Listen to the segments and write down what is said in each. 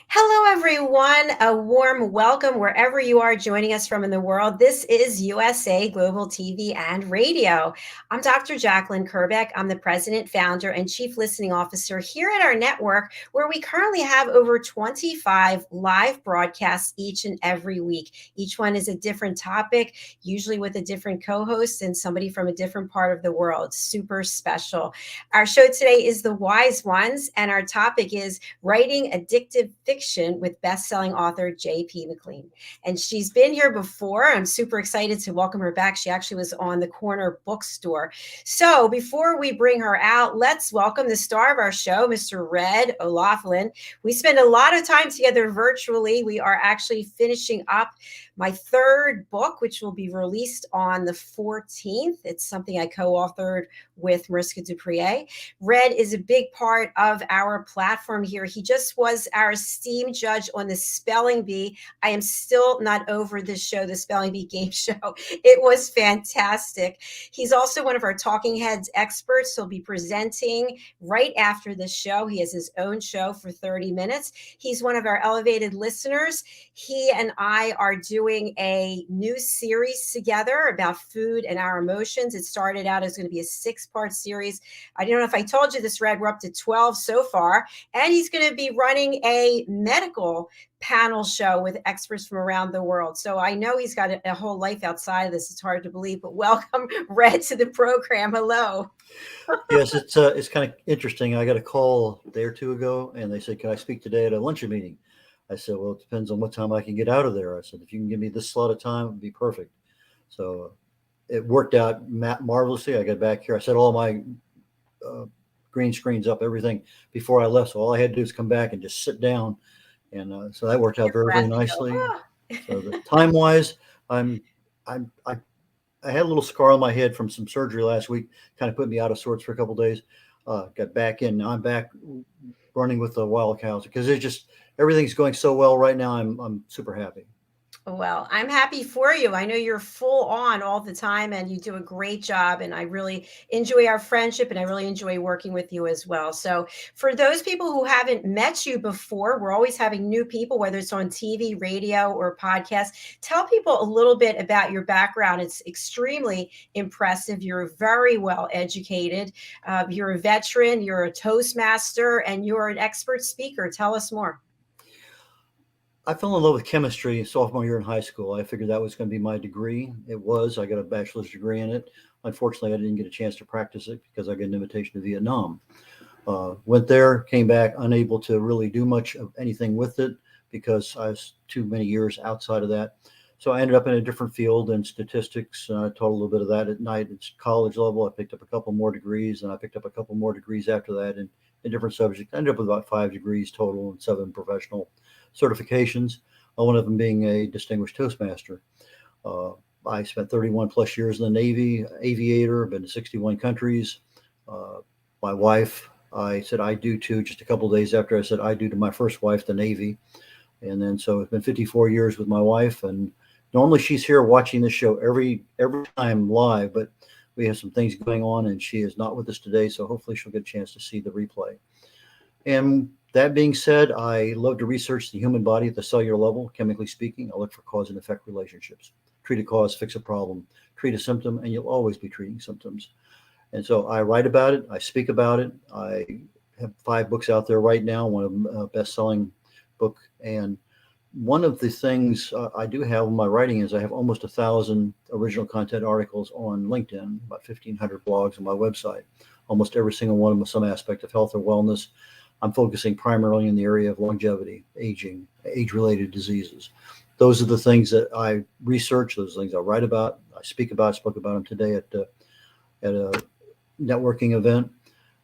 Hello, everyone. A warm welcome wherever you are joining us from in the world. This is USA Global TV and Radio. I'm Dr. JACALYN KERBECK. I'm the president, founder, and chief listening officer here at our network, where we currently have over 25 live broadcasts each and every week. Each one is a different topic, usually with a different co-host and somebody from a different part of the world. Super special. Our show today is The Wise Ones, and our topic is writing addictive fiction with best-selling author J.P. Mclean. And she's been here before. I'm super excited to welcome her back. She actually was on the corner bookstore. So before we bring her out, let's welcome the star of our show, Mr. red.olaughlin. We spend a lot of time together virtually. We are actually finishing up my third book, which will be released on the 14th. It's something I co-authored with Mariska Duprier. Red is a big part of our platform here. He just was our esteemed judge on the Spelling Bee. I am still not over this show, the Spelling Bee game show. It was fantastic. He's also one of our Talking Heads experts. He'll be presenting right after this show. He has his own show for 30 minutes. He's one of our elevated listeners. He and I are doing a new series together about food and our emotions. It started out as going to be a 6-part series. I don't know if I told you this, Red. We're up to 12 so far. And he's going to be running a medical panel show with experts from around the world. So I know he's got a whole life outside of this. It's hard to believe, but welcome, Red, to the program. Hello. Yes, it's kind of interesting. I got a call a day or two ago, and they said, "Can I speak today at a luncheon meeting?" I said, "Well, it depends on what time I can get out of there." I said, "If you can give me this slot of time, it would be perfect." So it worked out marvelously. I got back here. I set all my green screens up, everything before I left. So all I had to do was come back and just sit down, and so that worked out very, very nicely. So the time wise, I'm I had a little scar on my head from some surgery last week, kind of put me out of sorts for a couple of days. Got back in. Now I'm back running with the wild cows because it's just everything's going so well right now. I'm super happy. Well, I'm happy for you. I know you're full on all the time and you do a great job. And I really enjoy our friendship and I really enjoy working with you as well. So, for those people who haven't met you before, we're always having new people, whether it's on TV, radio, or podcast. Tell people a little bit about your background. It's extremely impressive. You're very well educated. You're a veteran, you're a Toastmaster, and you're an expert speaker. Tell us more. I fell in love with chemistry sophomore year in high school. I figured that was going to be my degree. It was. I got a bachelor's degree in it. Unfortunately, I didn't get a chance to practice it because I got an invitation to Vietnam. Went there, came back unable to really do much of anything with it because I was too many years outside of that. So I ended up in a different field in statistics. I taught a little bit of that at night at college level. I picked up a couple more degrees, and I picked up a couple more degrees after that in different subjects. I ended up with about 5 degrees total and 7 professional certifications, one of them being a distinguished Toastmaster. I spent 31 plus years in the Navy, aviator, been to 61 countries. My wife, I said I do to just a couple of days after I said I do to my first wife, the Navy. And then so it's been 54 years with my wife. And normally she's here watching this show every time live, but we have some things going on and she is not with us today. So hopefully she'll get a chance to see the replay. And that being said, I love to research the human body at the cellular level, chemically speaking. I look for cause and effect relationships. Treat a cause, fix a problem. Treat a symptom, and you'll always be treating symptoms. And so I write about it. I speak about it. I have 5 books out there right now, one of them a best-selling book. And one of the things I do have in my writing is I have almost 1,000 original content articles on LinkedIn, about 1,500 blogs on my website. Almost every single one of them with some aspect of health or wellness. I'm focusing primarily in the area of longevity, aging, age-related diseases. Those are the things that I research. Those are things I write about. I speak about. Spoke about them today at a networking event,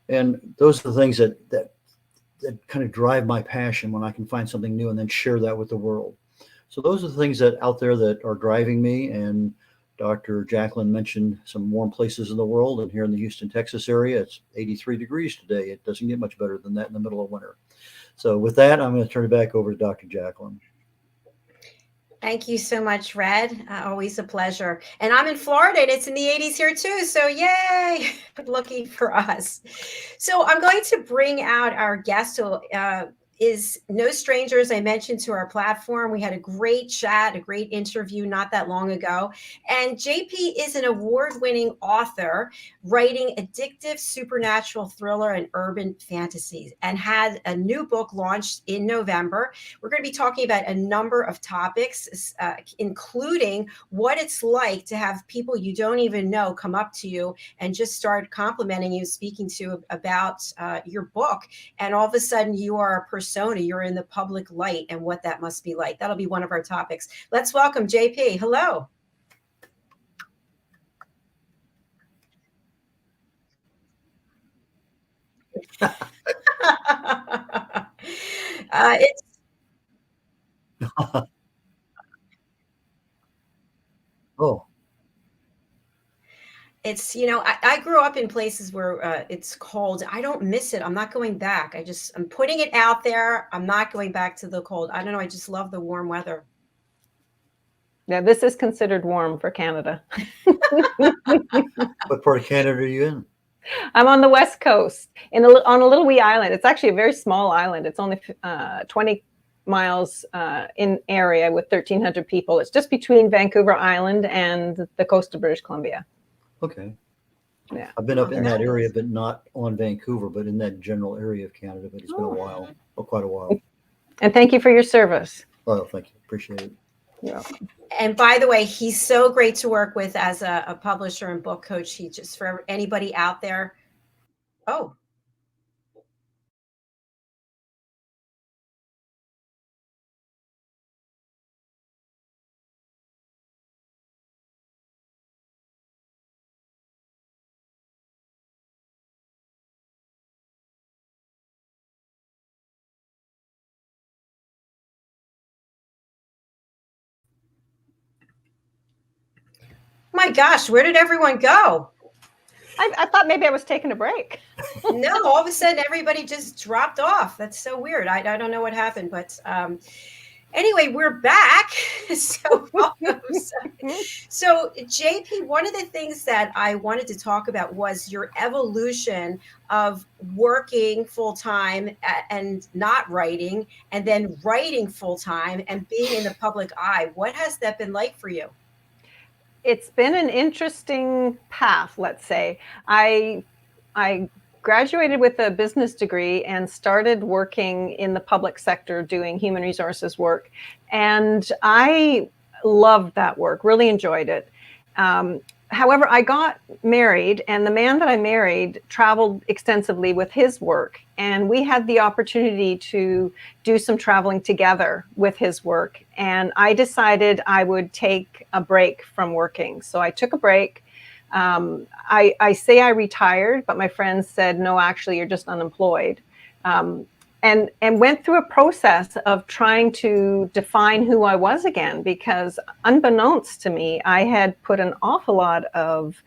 and those are the things that kind of drive my passion when I can find something new and then share that with the world. So those are the things that out there that are driving me. And Dr. JACALYN mentioned some warm places in the world, and here in the Houston, Texas area, it's 83 degrees today. It doesn't get much better than that in the middle of winter. So with that, I'm going to turn it back over to Dr. JACALYN. Thank you so much, Red. Always a pleasure. And I'm in Florida and it's in the 80s here too. So yay, lucky for us. So I'm going to bring out our guest. is no stranger, as I mentioned, to our platform. We had a great chat, a great interview not that long ago. And JP is an award-winning author writing addictive supernatural thriller and urban fantasies, and had a new book launched in November. We're going to be talking about a number of topics, including what it's like to have people you don't even know come up to you and just start complimenting you, speaking to about your book, and all of a sudden you are a persona, you're in the public light, and what that must be like. That'll be one of our topics. Let's welcome JP. Hello. It's Oh, it's I grew up in places where it's cold. I don't miss it. I'm not going back. I'm putting it out there. I'm not going back to the cold. I don't know. I just love the warm weather. Yeah, this is considered warm for Canada. what part of Canada are you in? I'm on the West Coast on a little wee island. It's actually a very small island. It's only 20 miles in area with 1,300 people. It's just between Vancouver Island and the coast of British Columbia. Okay. Yeah. I've been up in that area, but not on Vancouver, but in that general area of Canada. But it's been a while, quite a while. And thank you for your service. Oh, thank you. Appreciate it. Yeah. And by the way, he's so great to work with as a publisher and book coach. He just, for anybody out there. Oh, my gosh, where did everyone go? I thought maybe I was taking a break. No, all of a sudden everybody just dropped off. That's so weird. I don't know what happened, but anyway, we're back. So welcome. So JP, one of the things that I wanted to talk about was your evolution of working full-time and not writing, and then writing full-time and being in the public eye. What has that been like for you? It's been an interesting path, let's say. I graduated with a business degree and started working in the public sector doing human resources work. And I loved that work, really enjoyed it. However, I got married, and the man that I married traveled extensively with his work. And we had the opportunity to do some traveling together with his work. And I decided I would take a break from working. So I took a break. I say I retired, but my friends said, no, actually, you're just unemployed. And went through a process of trying to define who I was again, because unbeknownst to me, I had put an awful lot of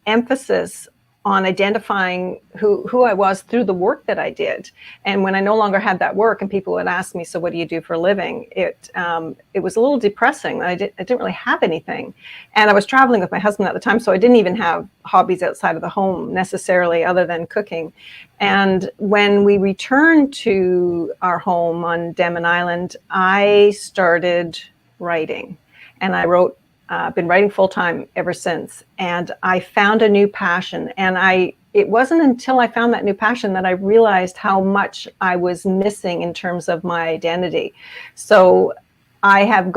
emphasis on identifying who I was through the work that I did. And when I no longer had that work and people would ask me, so what do you do for a living? It was a little depressing. I didn't really have anything. And I was traveling with my husband at the time, so I didn't even have hobbies outside of the home necessarily other than cooking. And when we returned to our home on Denman Island, I started writing. And I wrote been writing full time ever since. And I found a new passion. And it wasn't until I found that new passion that I realized how much I was missing in terms of my identity. So I have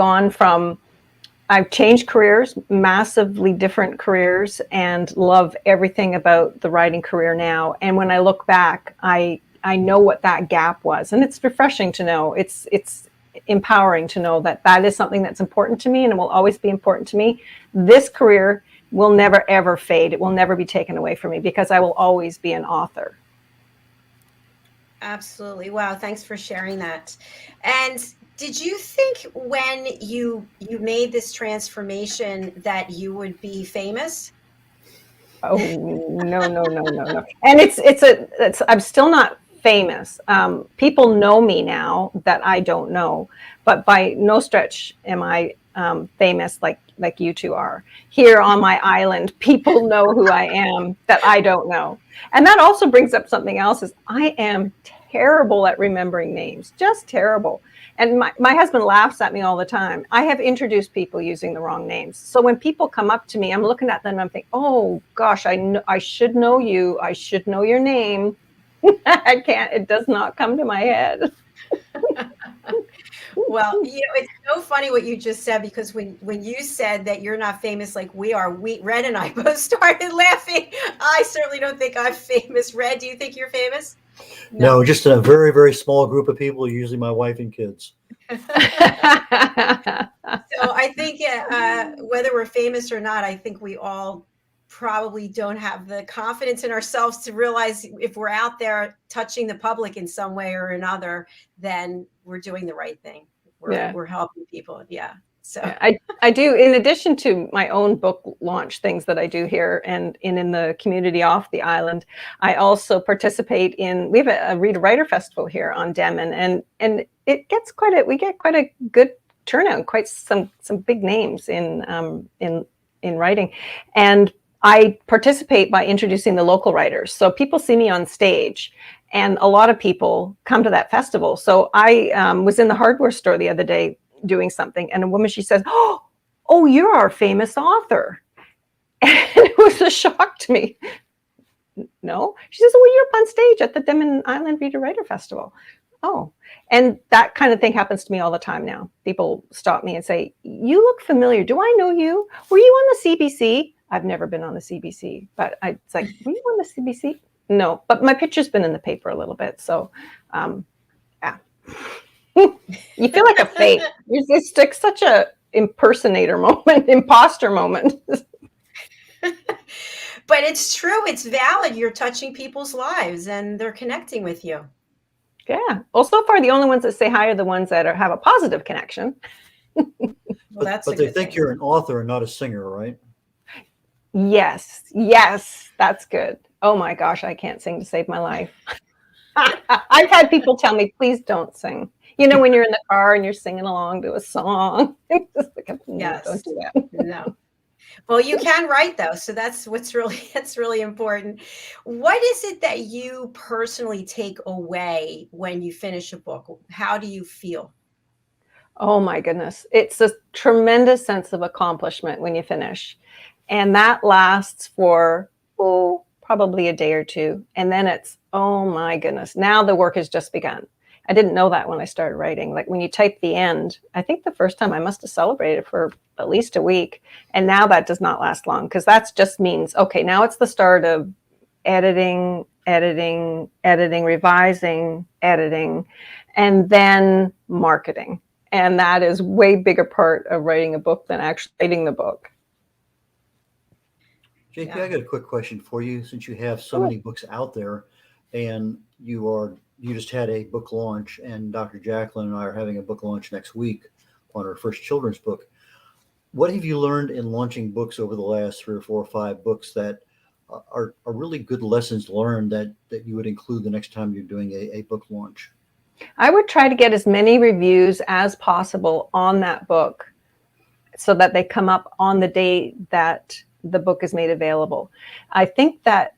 I've changed careers, massively different careers, and love everything about the writing career now. And when I look back, I know what that gap was. And it's refreshing to know. It's empowering to know that that is something that's important to me, and it will always be important to me. This career will never, ever fade. It will never be taken away from me, because I will always be an author. Absolutely. Wow. Thanks for sharing that. And did you think when you made this transformation that you would be famous? Oh, no. And I'm still not famous. People know me now that I don't know, but by no stretch am I famous like you two are. Here on my island, people know who I am that I don't know. And that also brings up something else, is I am terrible at remembering names, just terrible. And my husband laughs at me all the time. I have introduced people using the wrong names. So when people come up to me, I'm looking at them and I'm thinking, oh gosh, I should know you. I should know your name. I can't, it does not come to my head. Well, it's so funny what you just said, because when you said that you're not famous like we are, Red and I both started laughing. I certainly don't think I'm famous. Red, do you think you're famous? No, just a very, very small group of people, usually my wife and kids. So I think whether we're famous or not, I think we all probably don't have the confidence in ourselves to realize if we're out there touching the public in some way or another, then we're doing the right thing. We're helping people. Yeah. So I do, in addition to my own book launch things that I do here and in the community off the island, I also participate in, we have a Reader Writer Festival here on Denman, and it gets we get quite a good turnout, quite some big names in writing. And I participate by introducing the local writers. So people see me on stage, and a lot of people come to that festival. So I was in the hardware store the other day doing something, and a woman, she says, oh, you're our famous author. And it was a shock to me. No, she says, well, you're up on stage at the Denman Island Reader Writer Festival. Oh, and that kind of thing happens to me all the time now. People stop me and say, you look familiar. Do I know you? Were you on the CBC? I've never been on the CBC, but it's like, were you on the CBC? No, but my picture's been in the paper a little bit. So, yeah. You feel like a fake. It's like such a impersonator moment, imposter moment. But it's true. It's valid. You're touching people's lives and they're connecting with you. Yeah. Well, so far, the only ones that say hi are the ones that have a positive connection. Well, but they think you're an author and not a singer, right? Yes, that's good. Oh my gosh, I can't sing to save my life. I've had people tell me, please don't sing. You know, when you're in the car and you're singing along to a song. Yes. Don't do that. No. Well, you can write though, so that's really important. What is it that you personally take away when you finish a book? How do you feel? Oh my goodness. It's a tremendous sense of accomplishment when you finish. And that lasts for, probably a day or two. And then it's, oh my goodness, now the work has just begun. I didn't know that when I started writing. Like when you type the end, I think the first time I must have celebrated for at least a week. And now that does not last long, because that just means, okay, now it's the start of editing, revising, editing, and then marketing. And that is way bigger part of writing a book than actually writing the book. JP, I got a quick question for you. Since you have so many books out there, and you just had a book launch, and Dr. JACALYN and I are having a book launch next week on our first children's book. What have you learned in launching books over the last 3 or 4 or 5 books that are really good lessons learned that you would include the next time you're doing a book launch? I would try to get as many reviews as possible on that book so that they come up on the day that the book is made available. I think that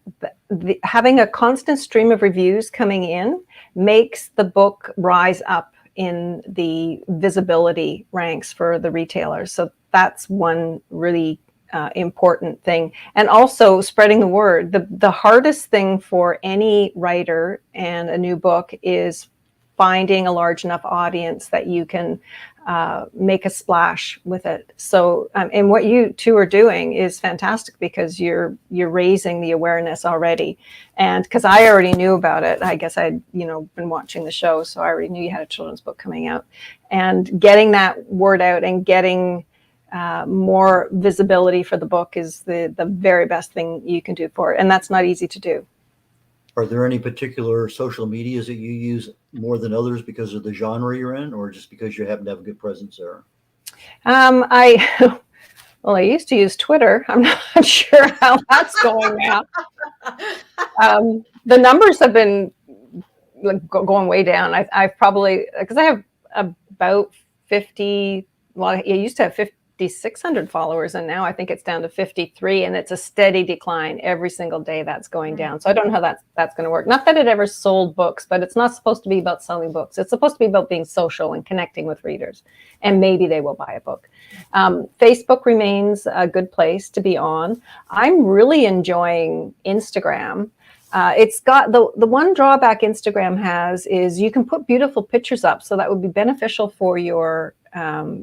having a constant stream of reviews coming in makes the book rise up in the visibility ranks for the retailers. So that's one really important thing. And also spreading the word. The hardest thing for any writer and a new book is finding a large enough audience that you can make a splash with it. So, and what you two are doing is fantastic, because you're raising the awareness already. And because I already knew about it, I guess I'd been watching the show, so I already knew you had a children's book coming out. And getting that word out and getting more visibility for the book is the very best thing you can do for it. And that's not easy to do. Are there any particular social medias that you use more than others because of the genre you're in, or just because you happen to have a good presence there? I used to use Twitter. I'm not sure how that's going now. The numbers have been going way down. I've probably, because I have about 50, well, I used to have 5,600 followers, and now I think it's down to 53, and it's a steady decline every single day. That's going down. So I don't know how that's going to work. Not that it ever sold books, but it's not supposed to be about selling books. It's supposed to be about being social and connecting with readers, and maybe they will buy a book. Facebook remains a good place to be on. I'm really enjoying Instagram. It's got the one drawback Instagram has is you can put beautiful pictures up, so that would be beneficial for your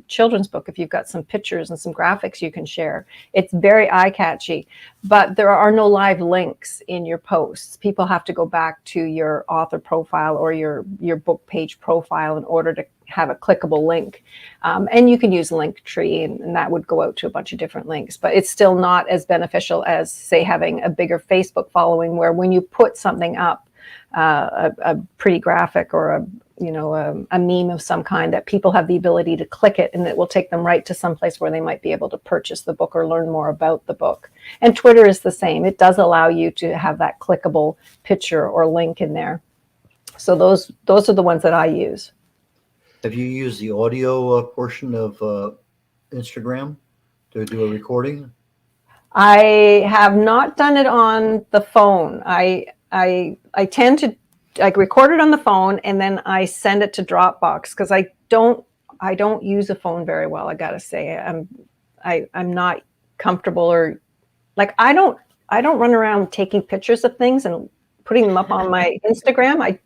children's book if you've got some pictures and some graphics you can share. It's very eye-catchy, but there are no live links in your posts. People have to go back to your author profile or your book page profile in order to have a clickable link. And you can use Linktree, and that would go out to a bunch of different links, but it's still not as beneficial as, say, having a bigger Facebook following, where when you put something up, a pretty graphic or a meme of some kind, that people have the ability to click it and it will take them right to some place where they might be able to purchase the book or learn more about the book. And Twitter is the same. It does allow you to have that clickable picture or link in there. So those are the ones that I use. Have you used the audio portion of Instagram to do a recording? I have not done it on the phone. I tend to record it on the phone and then I send it to Dropbox, because I don't use a phone very well. I gotta say, I'm not comfortable, or I don't run around taking pictures of things and putting them up on my Instagram.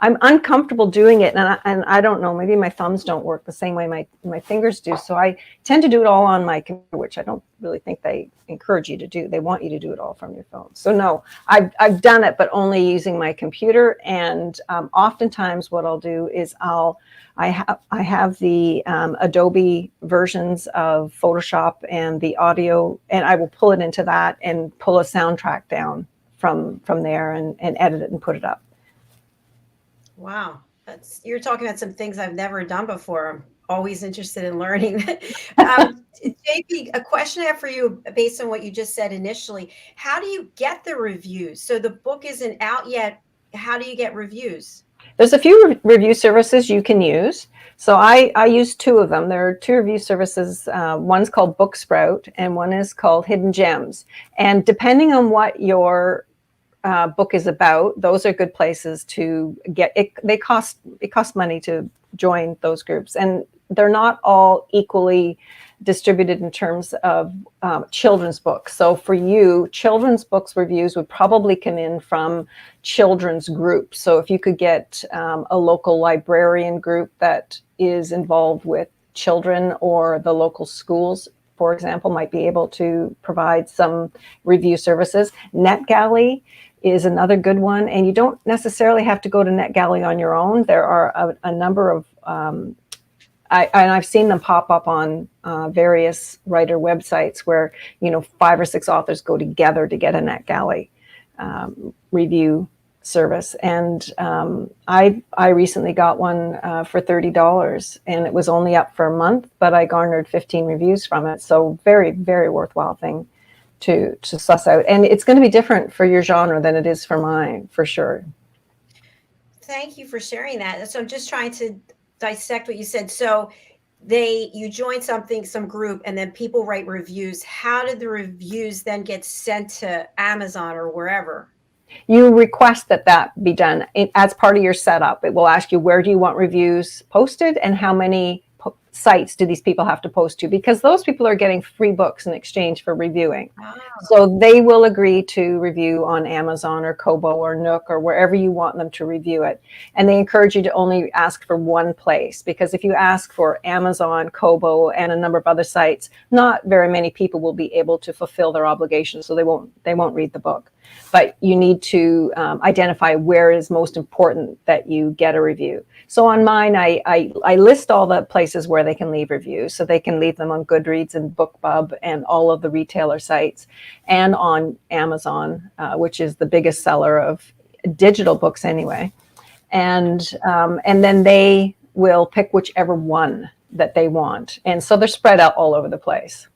I'm uncomfortable doing it, and I don't know, maybe my thumbs don't work the same way my fingers do. So I tend to do it all on my computer, which I don't really think they encourage you to do. They want you to do it all from your phone. So no, I've done it, but only using my computer. And oftentimes what I'll do is I have the Adobe versions of Photoshop and the audio, and I will pull it into that and pull a soundtrack down from there and edit it and put it up. Wow. You're talking about some things I've never done before. I'm always interested in learning. JP, a question I have for you based on what you just said initially. How do you get the reviews? So the book isn't out yet. How do you get reviews? There's a few review services you can use. So I use two of them. There are two review services. One's called Booksprout and one is called Hidden Gems. And depending on what your book is about, those are good places to get it. It costs money to join those groups, and they're not all equally distributed in terms of children's books. So for you, children's books reviews would probably come in from children's groups. So if you could get a local librarian group that is involved with children, or the local schools, for example, might be able to provide some review services. NetGalley is another good one. And you don't necessarily have to go to NetGalley on your own. There are a number of, I've seen them pop up on various writer websites where, 5 or 6 authors go together to get a NetGalley review service. And I recently got one for $30, and it was only up for a month, but I garnered 15 reviews from it. So very, very worthwhile thing to suss out. And it's going to be different for your genre than it is for mine, for sure. Thank you for sharing that. So I'm just trying to dissect what you said. So you join some group, and then people write reviews. How did the reviews then get sent to Amazon or wherever? You request that be done as part of your setup. It will ask you, where do you want reviews posted and how many sites do these people have to post to, because those people are getting free books in exchange for reviewing. Oh. So they will agree to review on Amazon or Kobo or Nook or wherever you want them to review it. And they encourage you to only ask for one place, because if you ask for Amazon, Kobo, and a number of other sites, not very many people will be able to fulfill their obligations, so they won't read the book. But you need to identify where is most important that you get a review. So on mine, I list all the places where they can leave reviews. So they can leave them on Goodreads and BookBub and all of the retailer sites, and on Amazon, which is the biggest seller of digital books anyway. And then they will pick whichever one that they want. And so they're spread out all over the place.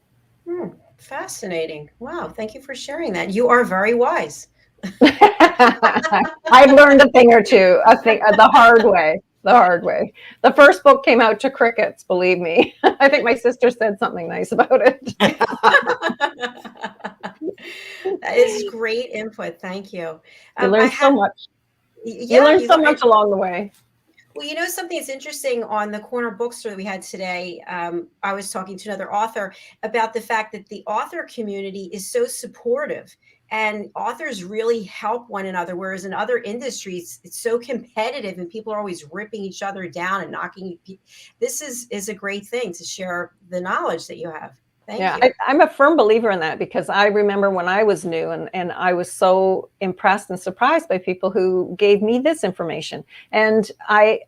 Fascinating. Wow. Thank you for sharing that. You are very wise. I've learned a thing or two, the hard way. the hard way. The first book came out to crickets, believe me. I think my sister said something nice about it. That is great input. Thank you. You I learn so have, much. You yeah, learn so much along the way. well, something that's interesting on the corner bookstore that we had today. I was talking to another author about the fact that the author community is so supportive and authors really help one another. Whereas in other industries, it's so competitive and people are always ripping each other down and knocking. This is a great thing to share the knowledge that you have. Thank you. I'm a firm believer in that, because I remember when I was new and I was so impressed and surprised by people who gave me this information. And I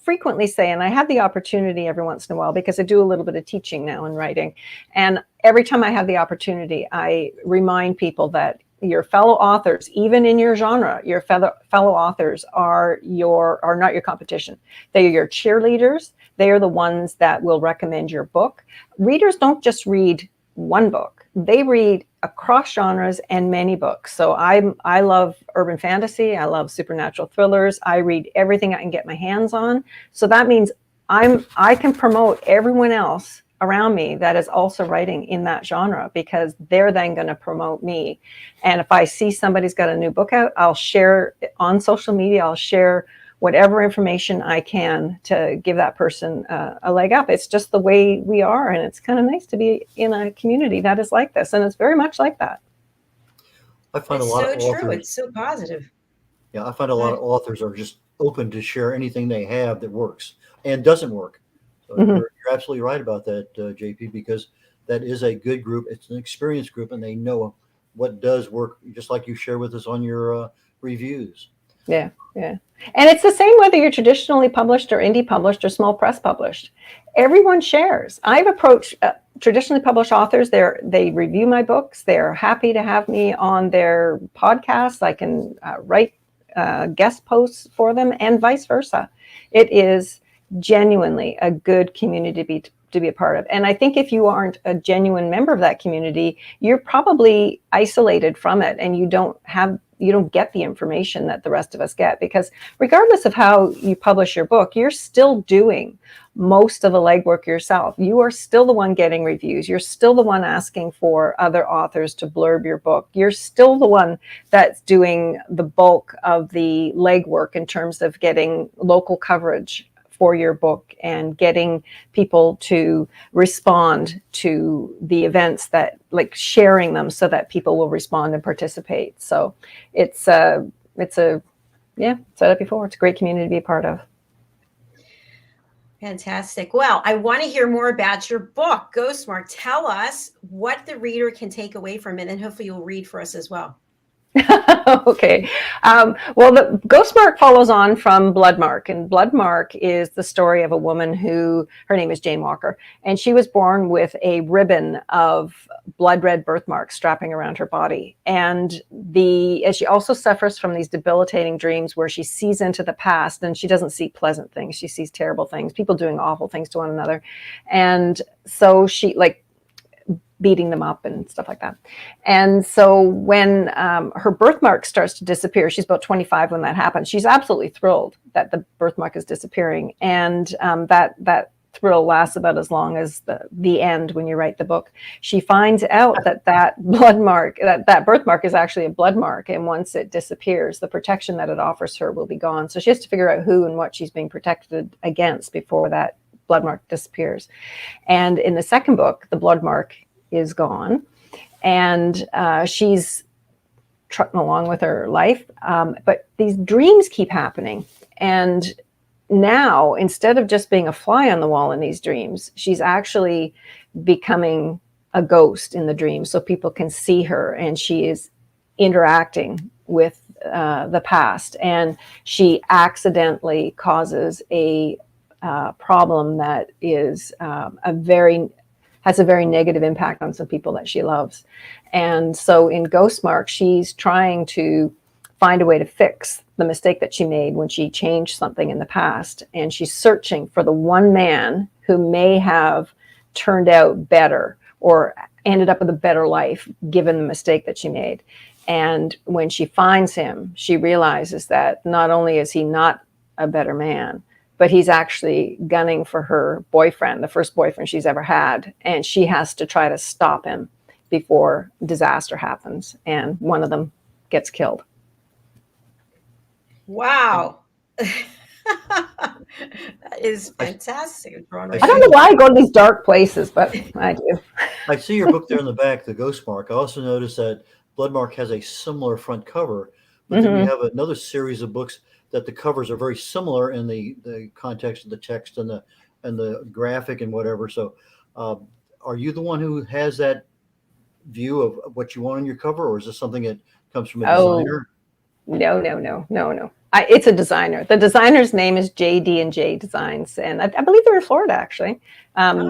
frequently say, and I have the opportunity every once in a while, because I do a little bit of teaching now and writing. And every time I have the opportunity, I remind people that your fellow authors, even in your genre, your fellow authors are not your competition. They are your cheerleaders. They are the ones that will recommend your book. Readers don't just read one book. They read across genres and many books. So I love urban fantasy. I love supernatural thrillers. I read everything I can get my hands on. So that means I can promote everyone else around me that is also writing in that genre, because they're then going to promote me. And if I see somebody's got a new book out, I'll share it on social media. I'll share whatever information I can to give that person a leg up. It's just the way we are. And it's kind of nice to be in a community that is like this. And it's very much like that. I find It's a lot so of authors. true. It's so positive. Yeah, I find a lot of authors are just open to share anything they have that works and doesn't work. So you're absolutely right about that, JP, because that is a good group. It's an experienced group, and they know what does work, just like you share with us on your reviews. Yeah. And it's the same whether you're traditionally published or indie published or small press published. Everyone shares. I've approached traditionally published authors. They review my books. They're happy to have me on their podcasts. I can write guest posts for them, and vice versa. It is genuinely a good community to be a part of. And I think if you aren't a genuine member of that community, you're probably isolated from it, and you don't get the information that the rest of us get, because regardless of how you publish your book, you're still doing most of the legwork yourself. You are still the one getting reviews. You're still the one asking for other authors to blurb your book. You're still the one that's doing the bulk of the legwork in terms of getting local coverage for your book and getting people to respond to the events, that like sharing them so that people will respond and participate. So it's said it before, it's a great community to be a part of. Fantastic. Well, I want to hear more about your book, Ghostmark. Tell us what the reader can take away from it, and then hopefully you'll read for us as well. Okay. Well, the Ghostmark follows on from Bloodmark, and Bloodmark is the story of a woman who, her name is Jane Walker, and she was born with a ribbon of blood red birthmarks strapping around her body. And she also suffers from these debilitating dreams where she sees into the past, and she doesn't see pleasant things. She sees terrible things, people doing awful things to one another. And so she beating them up and stuff like that. And so when her birthmark starts to disappear, she's about 25 when that happens. She's absolutely thrilled that the birthmark is disappearing. And that thrill lasts about as long as the end when you write the book. She finds out that birthmark is actually a blood mark. And once it disappears, the protection that it offers her will be gone. So she has to figure out who and what she's being protected against before that blood mark disappears. And in the second book, the blood mark is gone, and she's trucking along with her life, but these dreams keep happening. And now, instead of just being a fly on the wall in these dreams, she's actually becoming a ghost in the dream, so people can see her, and she is interacting with the past, and she accidentally causes a problem that is has a very negative impact on some people that she loves. And so in Ghostmark, she's trying to find a way to fix the mistake that she made when she changed something in the past. And she's searching for the one man who may have turned out better or ended up with a better life given the mistake that she made. And when she finds him, she realizes that not only is he not a better man, but he's actually gunning for her boyfriend, the first boyfriend she's ever had, and she has to try to stop him before disaster happens, and one of them gets killed. Wow. That is fantastic. I don't know why I go to these dark places, but I do. I see your book there in the back, The Ghost Mark. I also noticed that Bloodmark has a similar front cover, but then you have another series of books that the covers are very similar in the context of the text and the graphic and whatever. So, are you the one who has that view of what you want on your cover, or is this something that comes from a designer? No. It's a designer. The designer's name is JD&J Designs, and I believe they're in Florida, actually.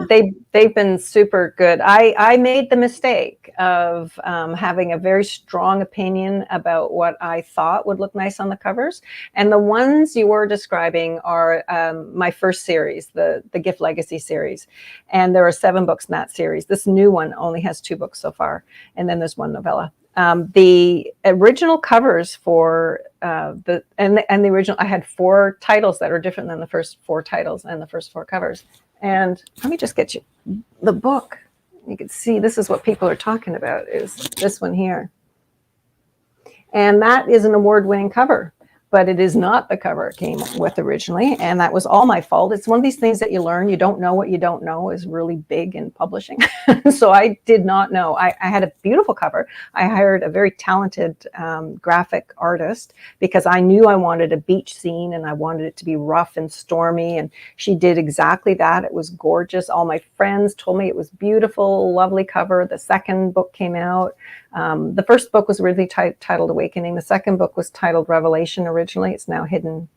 They've been super good. I made the mistake of having a very strong opinion about what I thought would look nice on the covers, and the ones you were describing are my first series, the Gift Legacy series, and there are 7 books in that series. This new one only has 2 books so far, and then there's 1 novella. The original covers for the original, I had 4 titles that are different than the first 4 titles and the first 4 covers. And let me just get you the book. You can see this is what people are talking about, is this one here. And that is an award-winning cover, but it is not the cover it came with originally, and that was all my fault. It's one of these things that you learn. You don't know what you don't know is really big in publishing. So I did not know. I had a beautiful cover. I hired a very talented graphic artist because I knew I wanted a beach scene and I wanted it to be rough and stormy, and she did exactly that. It was gorgeous. All my friends told me it was beautiful, lovely cover. The second book came out. The first book was originally titled Awakening. The second book was titled Revelation originally. It's now Hidden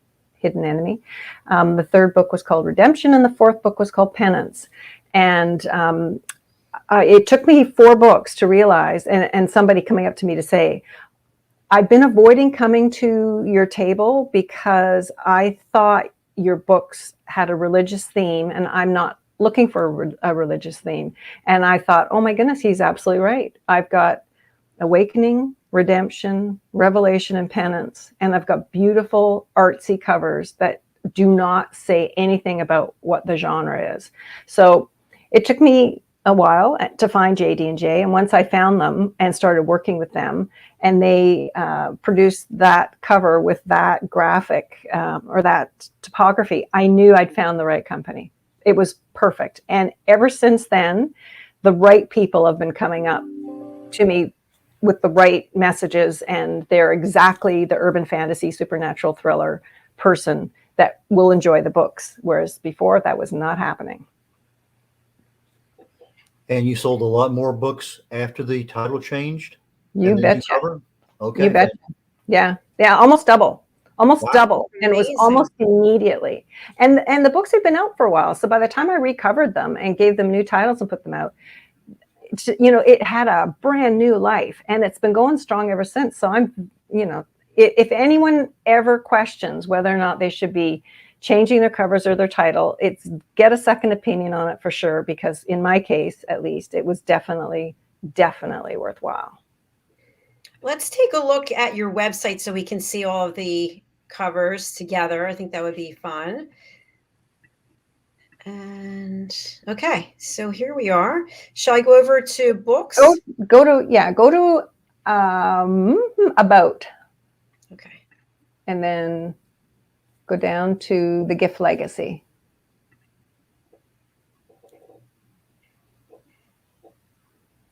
Enemy. The third book was called Redemption, and the fourth book was called Penance. And it took me 4 books to realize, and somebody coming up to me to say, I've been avoiding coming to your table because I thought your books had a religious theme, and I'm not looking for a religious theme. And I thought, oh my goodness, he's absolutely right. I've got Awakening, Redemption, Revelation, and Penance. And I've got beautiful artsy covers that do not say anything about what the genre is. So it took me a while to find JD&J. And once I found them and started working with them, and they produced that cover with that graphic or that typography, I knew I'd found the right company. It was perfect. And ever since then, the right people have been coming up to me with the right messages, and they're exactly the urban fantasy, supernatural thriller person that will enjoy the books, whereas before that was not happening. And you sold a lot more books after the title changed? You betcha. Okay. You betcha. Yeah, almost double. Wow. Double. And it was almost immediately. And the books had been out for a while. So by the time I recovered them and gave them new titles and put them out, it had a brand new life, and it's been going strong ever since. So I'm, if anyone ever questions whether or not they should be changing their covers or their title, it's get a second opinion on it for sure, because in my case, at least, it was definitely worthwhile. Let's take a look at your website so we can see all of the covers together. I think that would be fun. And okay, so here we are. Shall I go over to books? Go to about. Okay. And then go down to the Gift Legacy.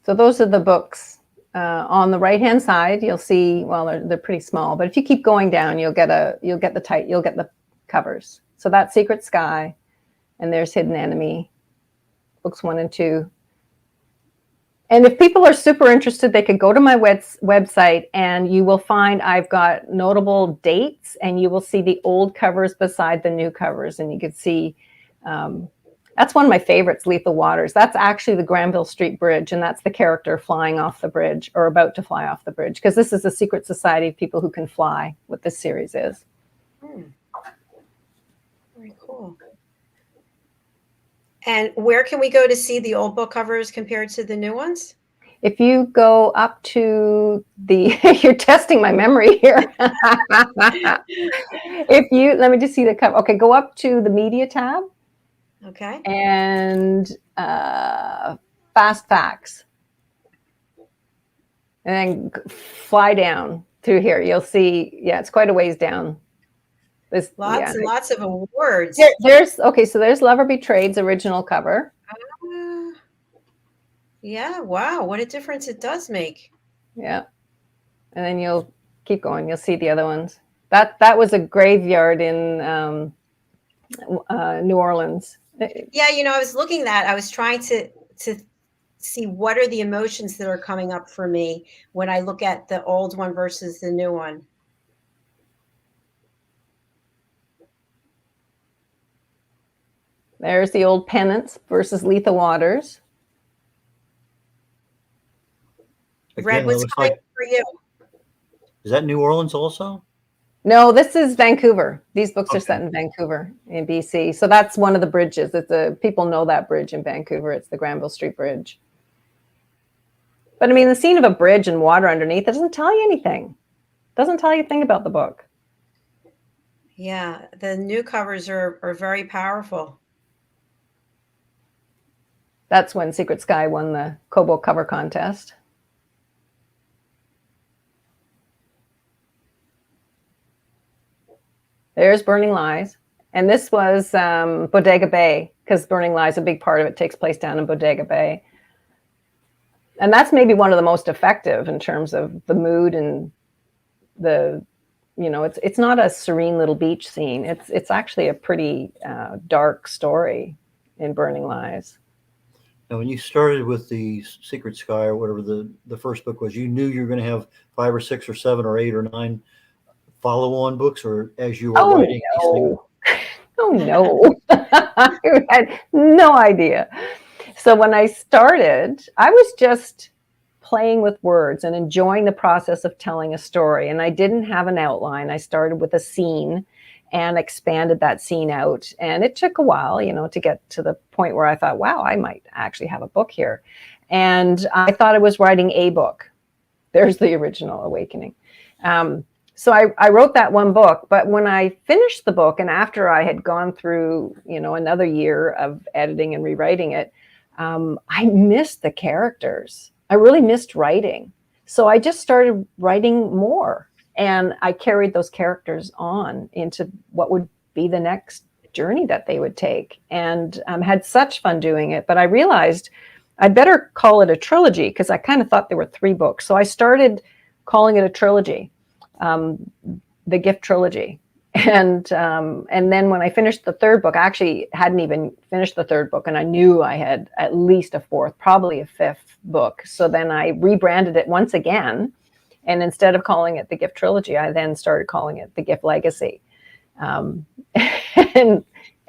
So those are the books. On the right-hand side, you'll see, well, they're pretty small, but if you keep going down, you'll get the covers. So that's Secret Sky, and there's Hidden Enemy, books 1 and 2. And if people are super interested, they could go to my website, and you will find I've got notable dates, and you will see the old covers beside the new covers. And you can see, that's one of my favorites, Lethal Waters. That's actually the Granville Street Bridge, and that's the character flying off the bridge, or about to fly off the bridge, because this is a secret society of people who can fly, what this series is. Very cool. And where can we go to see the old book covers compared to the new ones? If you go up to the, you're testing my memory here. If you, let me just see the cover. Okay, go up to the media tab. Okay. And fast facts. And then fly down through here. You'll see, yeah, it's quite a ways down. There's Lots and lots of awards. There's okay, so there's Lover Betrayed's original cover. Yeah, wow, what a difference it does make. Yeah. And then you'll keep going. You'll see the other ones. That was a graveyard in New Orleans. Yeah, I was looking at that. I was trying to see what are the emotions that are coming up for me when I look at the old one versus the new one. There's the old Penance versus Lethal Waters. Red was coming for you. Is that New Orleans also? No, this is Vancouver. These books are set in Vancouver in BC. So that's one of the bridges. People know that bridge in Vancouver. It's the Granville Street Bridge. But I mean, the scene of a bridge and water underneath, it doesn't tell you anything. It doesn't tell you a thing about the book. Yeah, the new covers are very powerful. That's when Secret Sky won the Kobo cover contest. There's Burning Lies. And this was Bodega Bay, because Burning Lies, a big part of it takes place down in Bodega Bay. And that's maybe one of the most effective in terms of the mood and the, it's not a serene little beach scene. It's actually a pretty dark story in Burning Lies. Now, when you started with the Secret Sky or whatever the first book was, you knew you were going to have 5 or 6 or 7 or 8 or 9 follow-on books, or as you were writing these things? Oh, no. I had no idea. So when I started, I was just playing with words and enjoying the process of telling a story. And I didn't have an outline. I started with a scene and expanded that scene out. And it took a while, to get to the point where I thought, wow, I might actually have a book here. And I thought I was writing a book. There's the original Awakening. So I wrote that one book, but when I finished the book and after I had gone through, another year of editing and rewriting it, I missed the characters. I really missed writing. So I just started writing more, and I carried those characters on into what would be the next journey that they would take, and had such fun doing it. But I realized I'd better call it a trilogy, because I kind of thought there were 3 books. So I started calling it a trilogy. The Gift Trilogy. And then when I finished the 3rd book, I actually hadn't even finished the 3rd book, and I knew I had at least a 4th, probably a 5th book. So then I rebranded it once again. And instead of calling it the Gift Trilogy, I then started calling it the Gift Legacy. And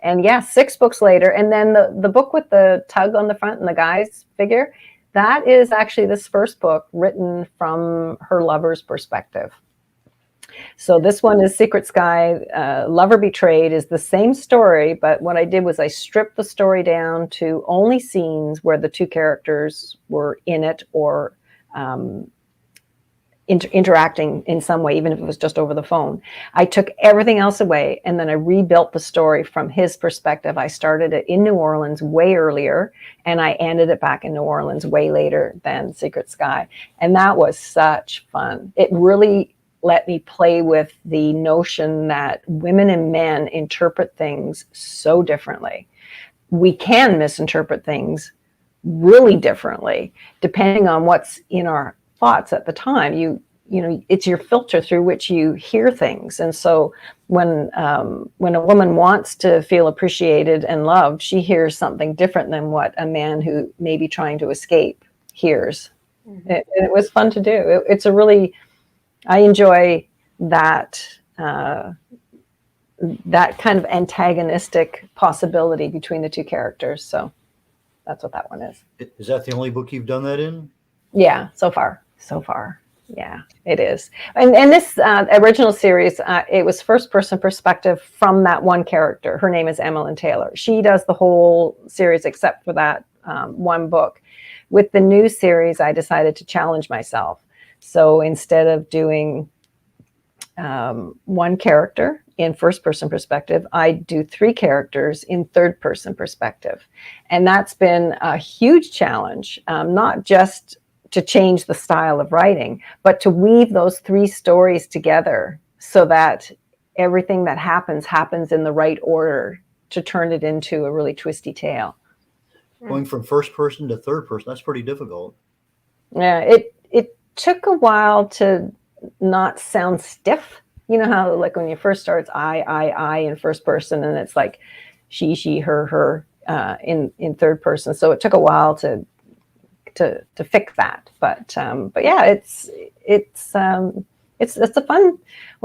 yeah, 6 books later. And then the book with the tug on the front and the guy's figure, that is actually this first book written from her lover's perspective. So this one is Secret Sky. Lover Betrayed is the same story, but what I did was I stripped the story down to only scenes where the 2 characters were in it or interacting in some way, even if it was just over the phone. I took everything else away, and then I rebuilt the story from his perspective. I started it in New Orleans way earlier, and I ended it back in New Orleans way later than Secret Sky. And that was such fun. It really let me play with the notion that women and men interpret things so differently. We can misinterpret things really differently, depending on what's in our thoughts at the time. It's your filter through which you hear things. And so when a woman wants to feel appreciated and loved, she hears something different than what a man who may be trying to escape hears. Mm-hmm. It was fun to do. It's a really, I enjoy that that kind of antagonistic possibility between the 2 characters. So that's what that one is. Is that the only book you've done that in? Yeah, so far. Yeah, it is. And this original series, it was first-person perspective from that one character. Her name is Emmeline Taylor. She does the whole series except for that one book. with the new series, I decided to challenge myself. So instead of doing one character in first person perspective, I do 3 characters in third person perspective. And that's been a huge challenge, not just to change the style of writing, but to weave those 3 stories together so that everything that happens in the right order to turn it into a really twisty tale. Going from first person to third person, that's pretty difficult. Yeah, it took a while to not sound stiff. You know how, like, when you first start, it's I in first person, and it's like she, her, in third person. So it took a while to fix that. But yeah, it's a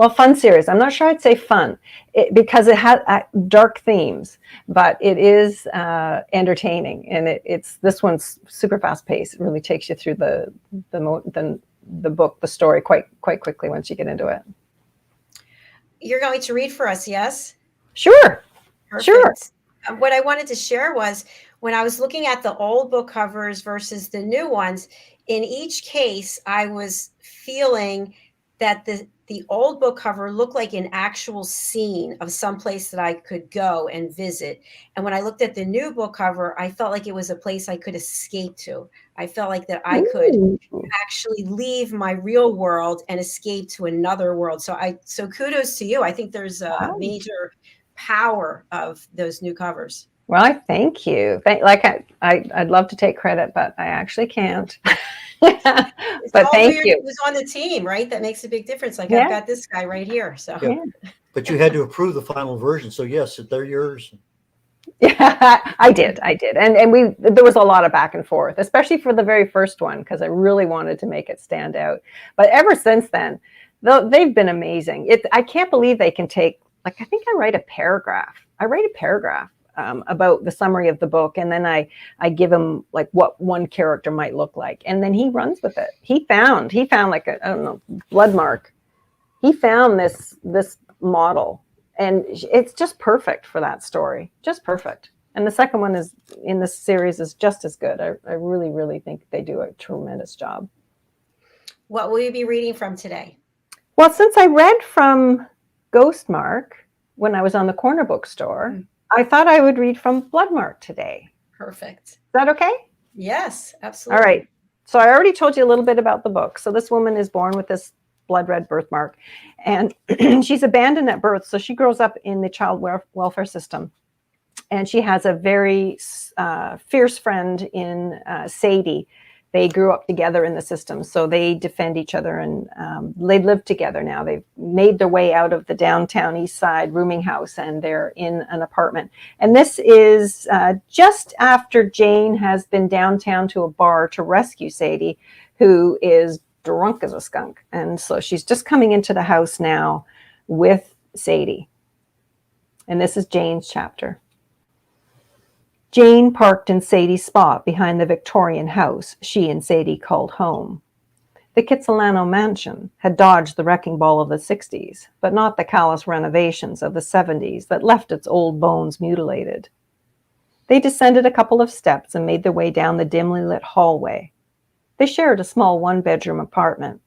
fun series. I'm not sure I'd say fun because it has dark themes, but it is entertaining, and this one's super fast paced. It really takes you through the book, the story quite quickly once you get into it. You're going to read for us, yes? Sure. Perfect. Sure. What I wanted to share was when I was looking at the old book covers versus the new ones, in each case, I was feeling that the old book cover looked like an actual scene of some place that I could go and visit. And when I looked at the new book cover, I felt like it was a place I could escape to. I felt like that I could actually leave my real world and escape to another world. So kudos to you. I think there's a major power of those new covers. Well, thank you. I'd love to take credit, but I actually can't. But thank you. Who's on the team, right? That makes a big difference. Like, yeah. I've got this guy right here. So, yeah. But you had to approve the final version. So yes, they're yours. Yeah, I did. And there was a lot of back and forth, especially for the very first one, because I really wanted to make it stand out. But ever since then, they've been amazing. I can't believe they can take, like, I think I write a paragraph about the summary of the book, and then I give him like what one character might look like, and then he runs with it. He found like I don't know, blood mark. He found this model, and it's just perfect for that story. Just perfect. And the second one is in this series is just as good. I really think they do a tremendous job. What will you be reading from today? Well, since I read from Ghostmark when I was on the corner bookstore, I thought I would read from Bloodmark today. Perfect. Is that okay? Yes, absolutely. All right. So I already told you a little bit about the book. So this woman is born with this blood red birthmark, and she's abandoned at birth. So she grows up in the child welfare system, and she has a very fierce friend in Sadie. They grew up together in the system, so they defend each other, and they live together now. They've made their way out of the downtown east side rooming house, and they're in an apartment. And this is just after Jane has been downtown to a bar to rescue Sadie, who is drunk as a skunk. And so she's just coming into the house now with Sadie. And this is Jane's chapter. Jane parked in Sadie's spot behind the Victorian house she and Sadie called home. The Kitsilano mansion had dodged the wrecking ball of the 60s, but not the callous renovations of the 70s that left its old bones mutilated. They descended a couple of steps and made their way down the dimly lit hallway. They shared a small one-bedroom apartment.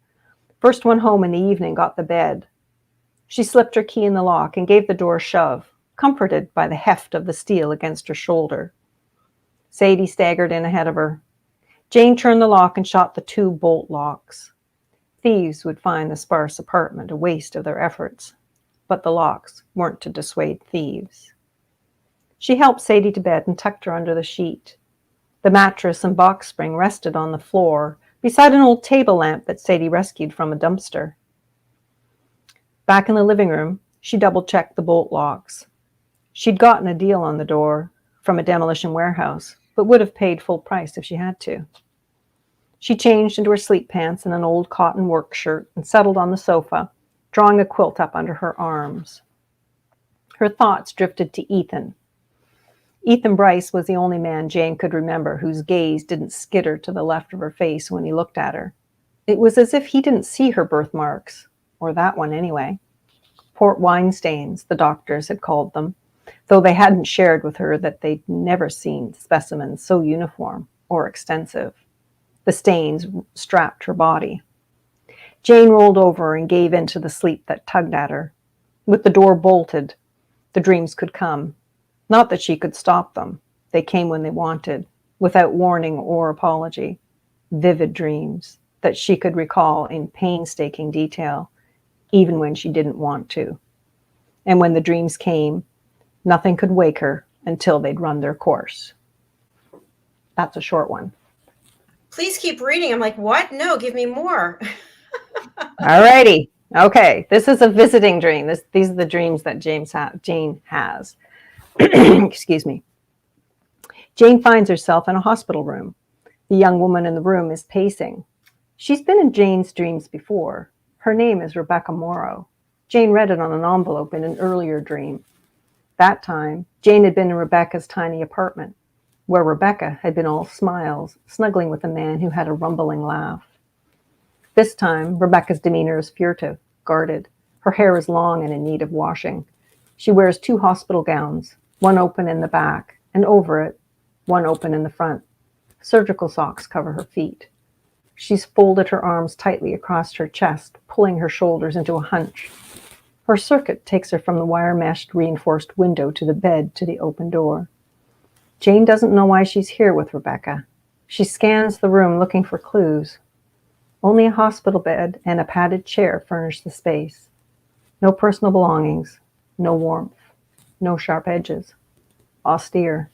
First one home in the evening got the bed. She slipped her key in the lock and gave the door a shove, comforted by the heft of the steel against her shoulder. Sadie staggered in ahead of her. Jane turned the lock and shot the 2 bolt locks. Thieves would find the sparse apartment a waste of their efforts, but the locks weren't to dissuade thieves. She helped Sadie to bed and tucked her under the sheet. The mattress and box spring rested on the floor beside an old table lamp that Sadie rescued from a dumpster. Back in the living room, she double-checked the bolt locks. She'd gotten a deal on the door from a demolition warehouse, but would have paid full price if she had to. She changed into her sleep pants and an old cotton work shirt and settled on the sofa, drawing a quilt up under her arms. Her thoughts drifted to Ethan. Ethan Bryce was the only man Jane could remember whose gaze didn't skitter to the left of her face when he looked at her. It was as if he didn't see her birthmarks, or that one anyway. Port wine stains, the doctors had called them, though they hadn't shared with her that they'd never seen specimens so uniform or extensive. The stains strapped her body. Jane rolled over and gave in to the sleep that tugged at her. With the door bolted, the dreams could come. Not that she could stop them. They came when they wanted, without warning or apology. Vivid dreams that she could recall in painstaking detail, even when she didn't want to. And when the dreams came, nothing could wake her until they'd run their course. That's a short one. Please keep reading. I'm like, what? No, give me more. All righty. Okay. This is a visiting dream. These are the dreams that Jane has. Excuse me. Jane finds herself in a hospital room. The young woman in the room is pacing. She's been in Jane's dreams before. Her name is Rebecca Morrow. Jane read it on an envelope in an earlier dream. That time, Jane had been in Rebecca's tiny apartment, where Rebecca had been all smiles, snuggling with a man who had a rumbling laugh. This time, Rebecca's demeanor is furtive, guarded. Her hair is long and in need of washing. She wears 2 hospital gowns, one open in the back, and over it, one open in the front. Surgical socks cover her feet. She's folded her arms tightly across her chest, pulling her shoulders into a hunch. Her circuit takes her from the wire-meshed reinforced window to the bed to the open door. Jane doesn't know why she's here with Rebecca. She scans the room looking for clues. Only a hospital bed and a padded chair furnish the space. No personal belongings, no warmth, no sharp edges. Austere.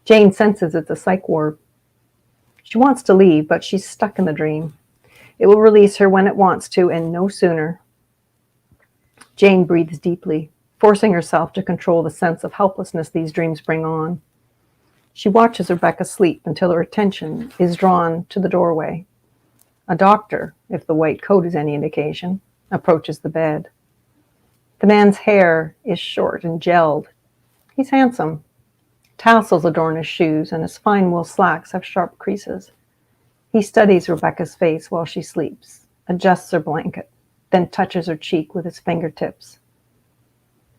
Jane senses it's a psych ward. She wants to leave, but she's stuck in the dream. It will release her when it wants to, and no sooner. Jane breathes deeply, forcing herself to control the sense of helplessness these dreams bring on. She watches Rebecca sleep until her attention is drawn to the doorway. A doctor, if the white coat is any indication, approaches the bed. The man's hair is short and gelled. He's handsome. Tassels adorn his shoes, and his fine wool slacks have sharp creases. He studies Rebecca's face while she sleeps, adjusts her blanket, then touches her cheek with his fingertips.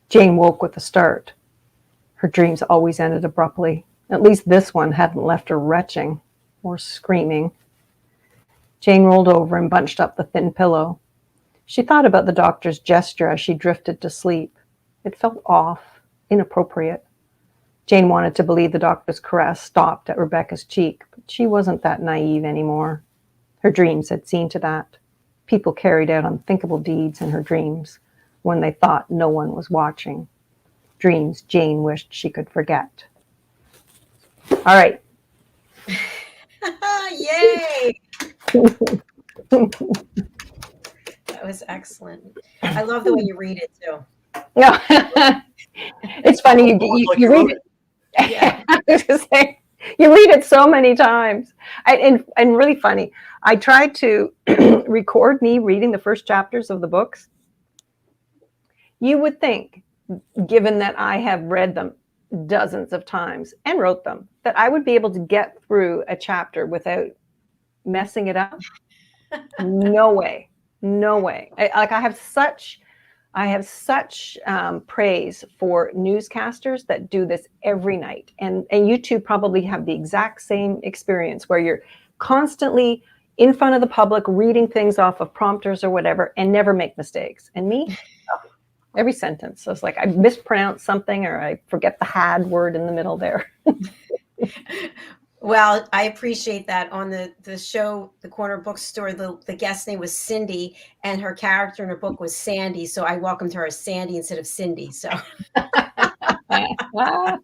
Jane woke with a start. Her dreams always ended abruptly. At least this one hadn't left her retching or screaming. Jane rolled over and bunched up the thin pillow. She thought about the doctor's gesture as she drifted to sleep. It felt off, inappropriate. Jane wanted to believe the doctor's caress stopped at Rebecca's cheek, but she wasn't that naive anymore. Her dreams had seen to that. People carried out unthinkable deeds in her dreams when they thought no one was watching. Dreams Jane wished she could forget. All right. Yay! That was excellent. I love the way you read it too. Yeah. It's funny. You read it. Yeah. I was gonna say, you read it so many times. And really funny. I tried to record me reading the first chapters of the books. You would think, given that I have read them dozens of times and wrote them, that I would be able to get through a chapter without messing it up. No way. No way. I have such praise for newscasters that do this every night. And you two probably have the exact same experience where you're constantly in front of the public reading things off of prompters or whatever and never make mistakes. And me, every sentence. So it's like I mispronounce something or I forget the had word in the middle there. Well, I appreciate that. On the show, The Corner Bookstore, the guest name was Cindy, and her character in her book was Sandy. So I welcomed her as Sandy instead of Cindy. So sounds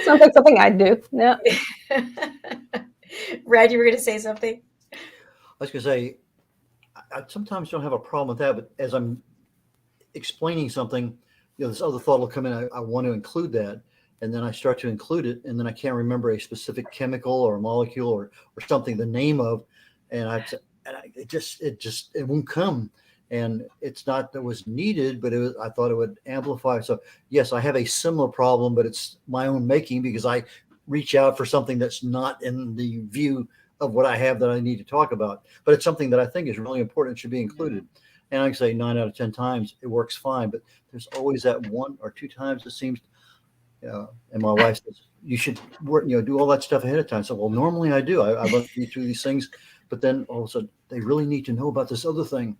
like something I'd do. Yeah. Red, you were going to say something? I was going to say, I sometimes don't have a problem with that, but as I'm explaining something, this other thought will come in. I want to include that. And then I start to include it, and then I can't remember a specific chemical or molecule or something, the name of, it won't come. And it's not that it was needed, but I thought it would amplify. So yes, I have a similar problem, but it's my own making because I reach out for something that's not in the view of what I have that I need to talk about. But it's something that I think is really important and should be included. And I can say 9 out of 10 times it works fine, but there's always that 1 or 2 times it seems And my wife says, you should work, do all that stuff ahead of time. So, well, normally I do. I love to read through these things, but then all of a sudden they really need to know about this other thing.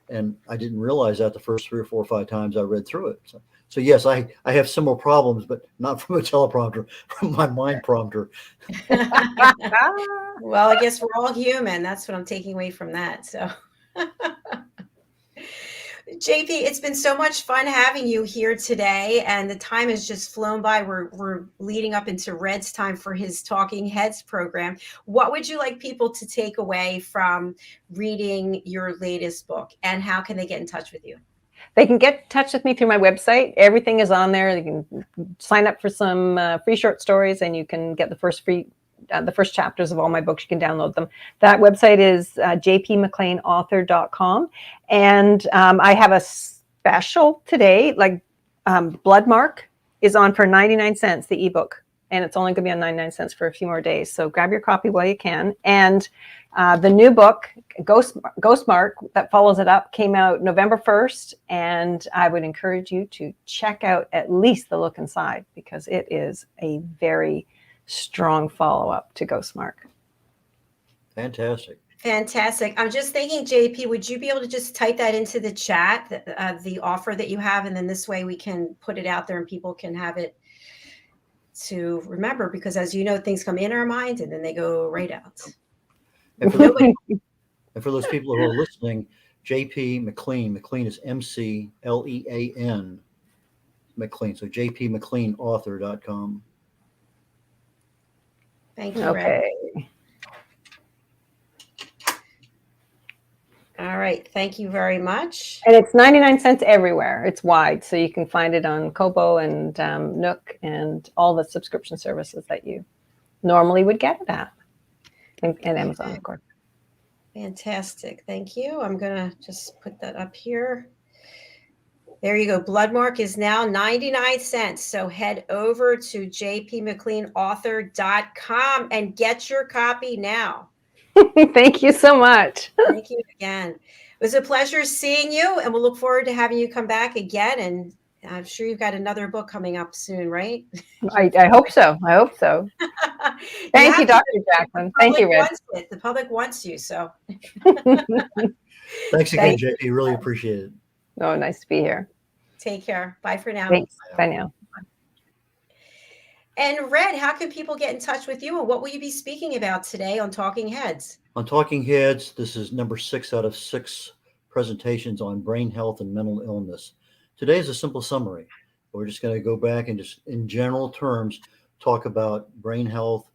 And I didn't realize that the first 3 or 4 or 5 times I read through it. So yes, I have similar problems, but not from a teleprompter, from my mind prompter. Well, I guess we're all human. That's what I'm taking away from that. So, JP, it's been so much fun having you here today, and the time has just flown by. We're leading up into Red's time for his Talking Heads program. What would you like people to take away from reading your latest book, and how can they get in touch with you? They can get in touch with me through my website. Everything is on there. They can sign up for some free short stories, and you can get the first chapters of all my books. You can download them. That website is jpmcleanauthor.com. And I have a special today, like Blood Mark is on for 99 cents, the ebook. And it's only going to be on 99 cents for a few more days. So grab your copy while you can. And the new book, Ghost Mark, that follows it up, came out November 1st. And I would encourage you to check out at least the look inside, because it is a very strong follow-up to Ghost Mark. Fantastic. Fantastic. I'm just thinking, JP, would you be able to just type that into the chat, the offer that you have, and then this way we can put it out there and people can have it to remember, because as you know, things come in our mind and then they go right out. And for those people who are listening, JP Mclean, Mclean is McLean, Mclean. So jpmcleanauthor.com. Thank you, Okay. Red. All right. Thank you very much. And it's 99 cents everywhere. It's wide. So you can find it on Kobo and Nook and all the subscription services that you normally would get it at. And Amazon, of course. Fantastic. Thank you. I'm going to just put that up here. There you go. Bloodmark is now 99 cents. So head over to jpmcleanauthor.com and get your copy now. Thank you so much. Thank you again. It was a pleasure seeing you, and we'll look forward to having you come back again. And I'm sure you've got another book coming up soon, right? I hope so. I hope so. Thank you, Dr. JACALYN. Thank you, Red. The public wants you, so. Thanks again, JP. Really appreciate it. Oh, nice to be here. Take care. Bye for now. Thanks. Bye now. And Red, how can people get in touch with you, and what will you be speaking about today on Talking Heads? On Talking Heads, this is number 6 out of 6 presentations on brain health and mental illness. Today is a simple summary. We're just going to go back and just in general terms talk about brain health,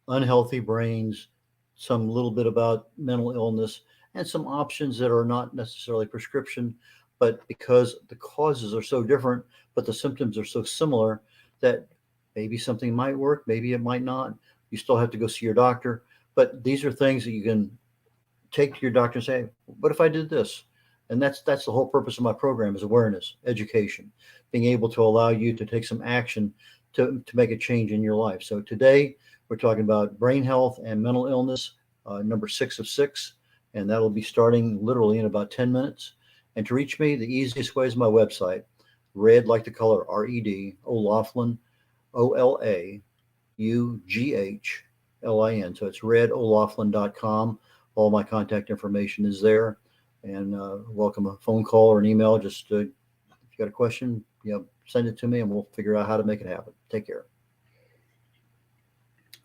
unhealthy brains, some little bit about mental illness, and some options that are not necessarily prescription, but because the causes are so different, but the symptoms are so similar, that maybe something might work, maybe it might not. You still have to go see your doctor, but these are things that you can take to your doctor and say, what if I did this? And that's the whole purpose of my program, is awareness, education, being able to allow you to take some action to make a change in your life. So today we're talking about brain health and mental illness, number 6 of 6, and that'll be starting literally in about 10 minutes. And to reach me, the easiest way is my website, red like the color, R-E-D, O'Laughlin, OLAUGHLIN. So it's red.olaughlin.com. All my contact information is there, and welcome a phone call or an email. Just if you got a question, send it to me and we'll figure out how to make it happen. Take care.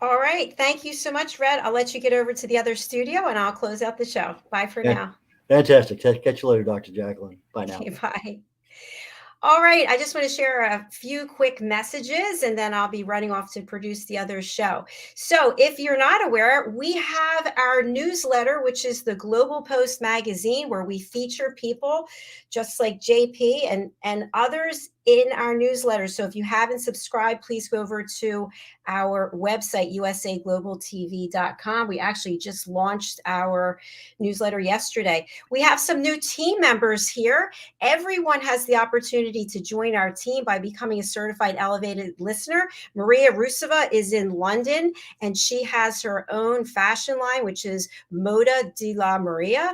All right. Thank you so much, Red. I'll let you get over to the other studio and I'll close out the show. Bye for now. Fantastic. Catch you later, Dr. JACALYN. Bye now. Okay, bye. All right. I just want to share a few quick messages, and then I'll be running off to produce the other show. So if you're not aware, we have our newsletter, which is the Global Post magazine, where we feature people just like JP and others in our newsletter. So if you haven't subscribed, please go over to our website, usaglobaltv.com. We actually just launched our newsletter yesterday. We have some new team members here. Everyone has the opportunity to join our team by becoming a certified elevated listener. Maria Rusova is in London, and she has her own fashion line, which is Moda de la Maria.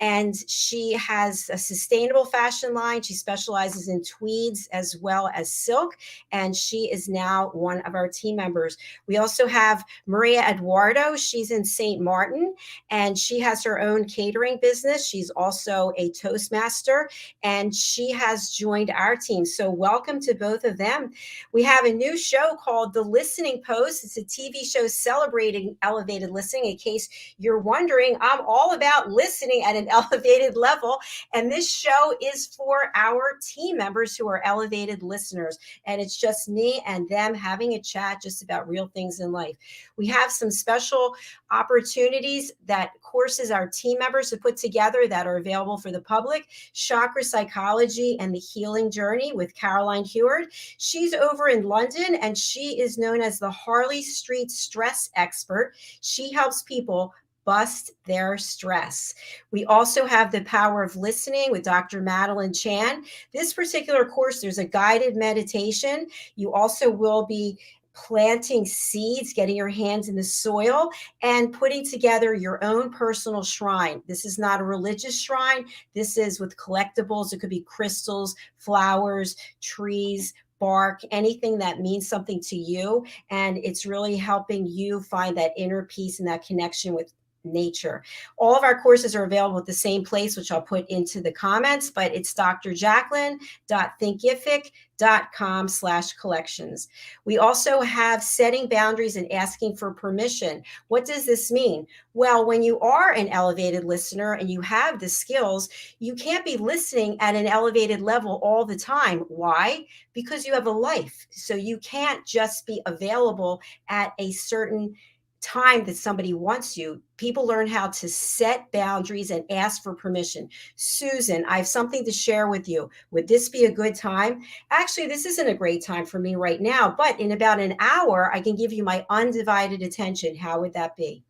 And she has a sustainable fashion line. She specializes in tweeds as well as silk, and she is now one of our team members. We also have Maria Eduardo. She's in St. Martin, and she has her own catering business. She's also a Toastmaster, and she has joined our team. So welcome to both of them. We have a new show called The Listening Post. It's a TV show celebrating elevated listening. In case you're wondering, I'm all about listening at an elevated level. And this show is for our team members who are elevated listeners. And it's just me and them having a chat just about real things in life. We have some special opportunities that courses our team members have put together that are available for the public. Chakra Psychology and the Healing Journey with Caroline Heward. She's over in London, and she is known as the Harley Street Stress Expert. She helps people bust their stress. We also have The Power of Listening with Dr. Madeline Chan. This particular course, there's a guided meditation. You also will be planting seeds, getting your hands in the soil, and putting together your own personal shrine. This is not a religious shrine. This is with collectibles. It could be crystals, flowers, trees, bark, anything that means something to you. And it's really helping you find that inner peace and that connection with nature. All of our courses are available at the same place, which I'll put into the comments, but it's drjacalyn.thinkific.com/collections. We also have setting boundaries and asking for permission. What does this mean? Well, when you are an elevated listener and you have the skills, you can't be listening at an elevated level all the time. Why? Because you have a life. So you can't just be available at a certain time that somebody wants you. People learn how to set boundaries and ask for permission. Susan, I have something to share with you. Would this be a good time? Actually, this isn't a great time for me right now, but in about an hour, I can give you my undivided attention. How would that be?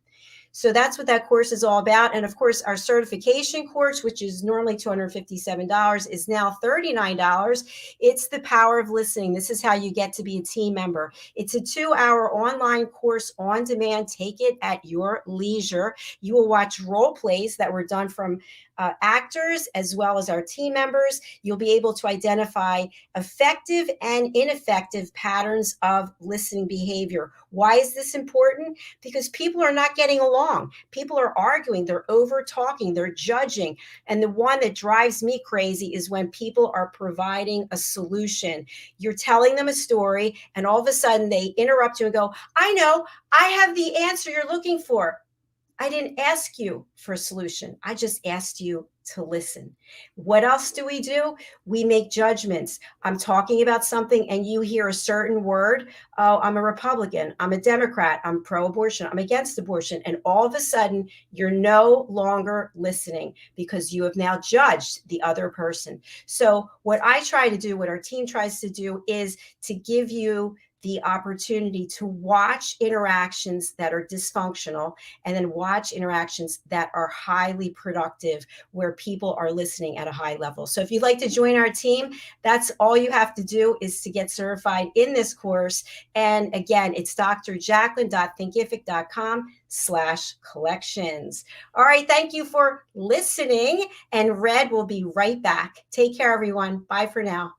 So that's what that course is all about. And of course, our certification course, which is normally $257, is now $39. It's The Power of Listening. This is how you get to be a team member. It's a 2-hour online course on demand. Take it at your leisure. You will watch role plays that were done from actors as well as our team members. You'll be able to identify effective and ineffective patterns of listening behavior. Why is this important? Because people are not getting along. People are arguing, they're over talking, they're judging. And the one that drives me crazy is when people are providing a solution. You're telling them a story, and all of a sudden they interrupt you and go, I know, I have the answer you're looking for. I didn't ask you for a solution. I just asked you to listen. What else do? We make judgments. I'm talking about something and you hear a certain word. Oh, I'm a Republican. I'm a Democrat. I'm pro-abortion. I'm against abortion. And all of a sudden, you're no longer listening because you have now judged the other person. So what I try to do, what our team tries to do, is to give you the opportunity to watch interactions that are dysfunctional and then watch interactions that are highly productive, where people are listening at a high level. So if you'd like to join our team, that's all you have to do is to get certified in this course. And again, it's drjacalyn.thinkific.com/collections. All right. Thank you for listening. And Red will be right back. Take care, everyone. Bye for now.